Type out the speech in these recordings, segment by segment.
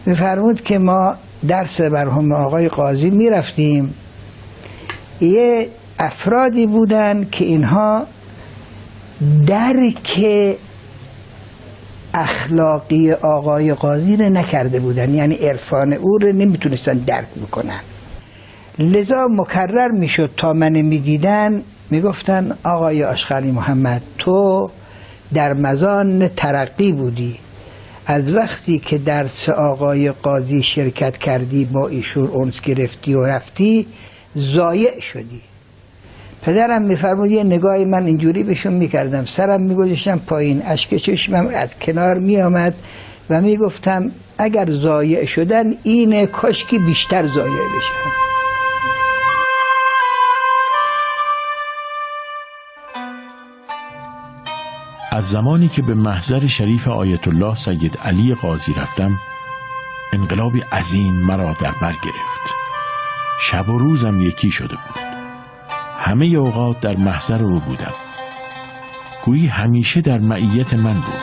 میفرمود که ما درس مرحوم آقای قاضی میرفتیم، یه افرادی بودن که اینها درک اخلاقی آقای قاضی رو نکرده بودن، یعنی عرفان او رو نمیتونستن درک بکنن. لذا مکرر میشد تا من میدیدن میگفتن آقای آشقری محمد تو در مزان ترقی بودی، از وقتی که درس آقای قاضی شرکت کردی با ایشون انس گرفتی و رفتی ضایع شدی. پدرم میفرمود یه نگاهی من اینجوری بهشون میکردم، سرم میگذاشتم پایین، اشک چشمم از کنار میآمد و میگفتم اگر ضایع شدن اینه، کاشکی بیشتر ضایع بشن. از زمانی که به محضر شریف آیت الله سید علی قاضی رفتم، انقلابی عظیم مرا در بر گرفت. شب و روزم یکی شده بود. همه اوقات در محضر او بودم. گویی همیشه در معیت من بود.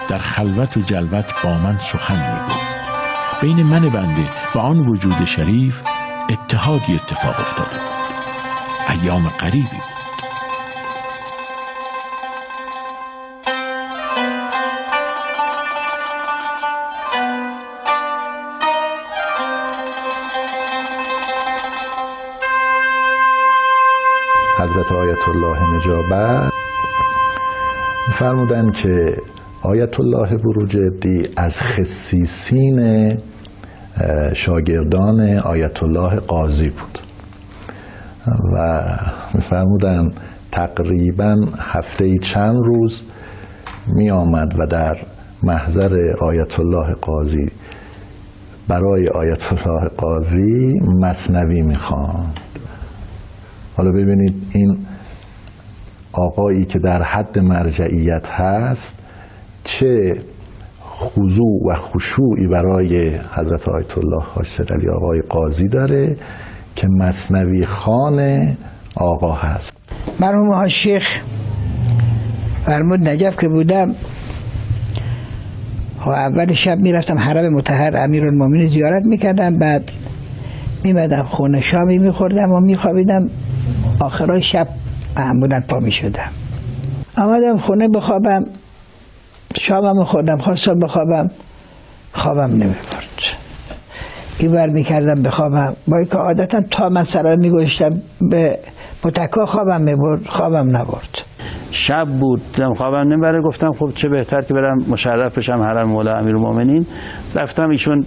در خلوت و جلوت با من سخن میگفت. بین من بنده و آن وجود شریف اتحادی اتفاق افتاده بود. ایام غریبی بود. حضرت آیت الله نجابت فرمودند که آیت الله بروجردی از خصیصین شاگردان آیت الله قاضی بود و می‌فرمودند تقریباً هفته چند روز می آمد و در محضر آیت الله قاضی برای آیت الله قاضی مثنوی می‌خواند. حالا ببینید این آقایی که در حد مرجعیت هست چه خضوع و خشوعی برای حضرت آیت الله حاج سید علی آقای قاضی داره که مثنوی خوان آقا هست. مرحوم حاج شیخ فرمود نجف که بودم اول شب میرفتم حرم مطهر امیرالمومنین زیارت میکردم، بعد میمدم خونه شامی میخوردم و میخوابیدم، آخرای شب معمولا پا میشدم. آمدم خونه بخوابم، شامم خوردم، خواستم بخوابم، خوابم نمیبرد. این بر میکردم بخوابم، با اینکه عادتا تا من سرم میگوشتم به متکا خوابم میبرد، خوابم نبرد. شب بود خوابم نمیبره، گفتم خب چه بهتر که برم مشرف بشم حرم مولا امیرالمومنین. رفتم، ایشون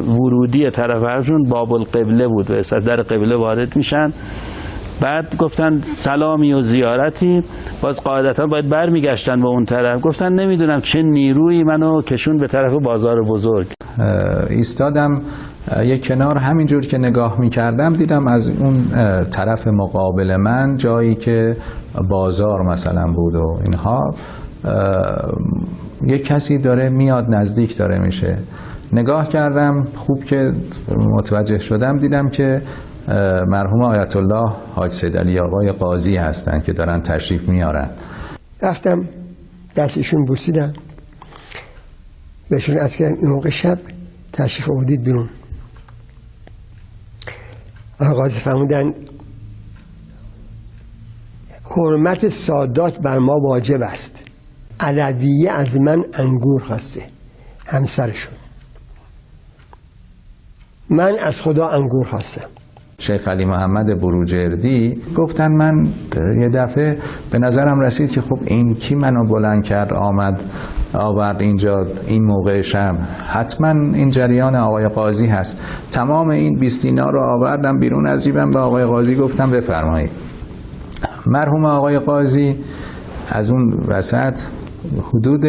ورودی طرف حرمشون باب القبله بود، به در قبله وارد میشن. بعد گفتن سلامی و زیارتی، باز قاعدتا باید برمیگشتن به اون طرف. گفتن نمیدونم چه نیرویی منو کشون به طرف بازار بزرگ. ایستادم یک کنار، همینجور که نگاه میکردم دیدم از اون طرف مقابل من جایی که بازار مثلا بود و اینها، یک کسی داره میاد نزدیک داره میشه. نگاه کردم، خوب که متوجه شدم دیدم که مرحوم آیت الله حاج سید علی آقای قاضی هستن که دارن تشریف میارن. رفتم دستشون بوسیدم، بهشون از کردم این موقع شب تشریف آوردید بیرون. آقای قاضی فرمودن حرمت سادات بر ما واجب است. علویه از من انگور خواسته، همسرشون. من از خدا انگور خواستم. شیخ علی محمد بروجردی گفتن، من یه دفعه به نظرم رسید که خب این کی منو بلند کرد آورد اینجا این موقع شب، حتما این جریان آقای قاضی هست. تمام این 20 دینار رو آوردم بیرون از جیبم، به آقای قاضی گفتم بفرمایید. مرحوم آقای قاضی از اون وسط حدود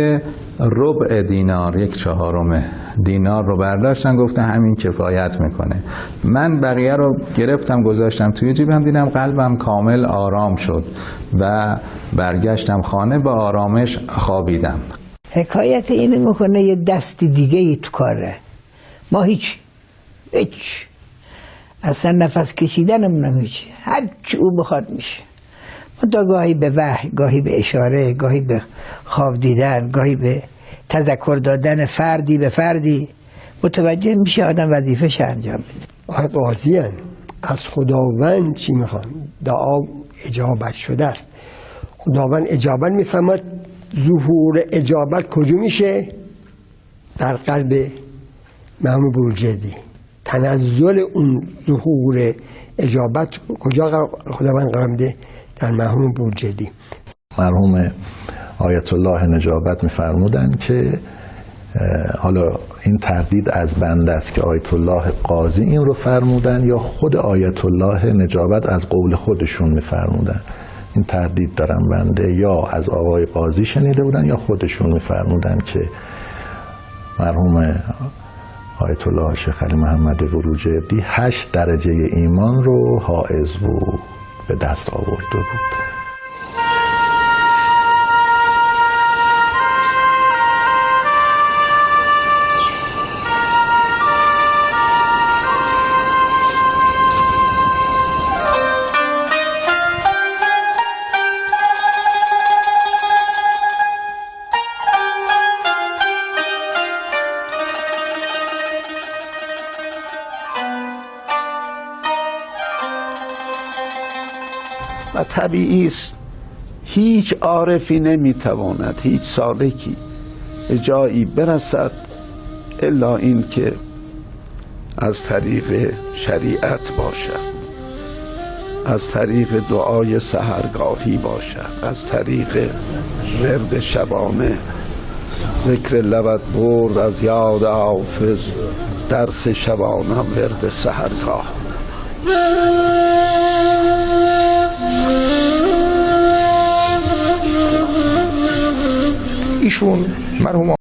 ربع دینار، 1/4 دینار رو برداشتن، گفتن همین کفایت میکنه. من بقیه رو گرفتم گذاشتم توی جیبم، دیدم قلبم کامل آرام شد و برگشتم خانه، با آرامش خوابیدم. حکایت اینو میکنه یه دست دیگه ای تو کاره، ما هیچ اصلا نفس کشیدنمون نمیشه، هر چی او بخواد میشه. تا گاهی به وحی، گاهی به اشاره، گاهی به خواب دیدن، گاهی به تذکر دادن فردی به فردی، متوجه میشه آدم وظیفه‌ش انجام بده. آقای قاضی هن. از خداوند چی میخوان؟ دعا اجابت شده است. خداوند اجابت میفهمد. ظهور اجابت کجا میشه؟ در قلب مرحوم بروجردی. تنزل اون ظهور اجابت کجا خداوند قرار میده؟ در مرحوم بروجردی. مرحوم آیت الله نجابت میفرمودند که حالا این تردید از بنده است که آیت الله قاضی این رو فرمودن یا خود آیت الله نجابت از قول خودشون میفرمودن. این تردید دارم بنده، یا از آقای قاضی شنیده بودن یا خودشون میفرمودن که مرحوم آیت الله شیخ علی محمد بروجردی 8 درجه ایمان رو حائز بود، به دست آورده بود. و طبیعی است هیچ عارفی نمیتواند، هیچ سالکی به جایی برسد الا این که از طریق شریعت باشد، از طریق دعای سحرگاهی باشد، از طریق ورد شبانه، ذکر لبت برد از یاد حافظ، درس شبانه ورد سحرگاه. ایشون مرحوم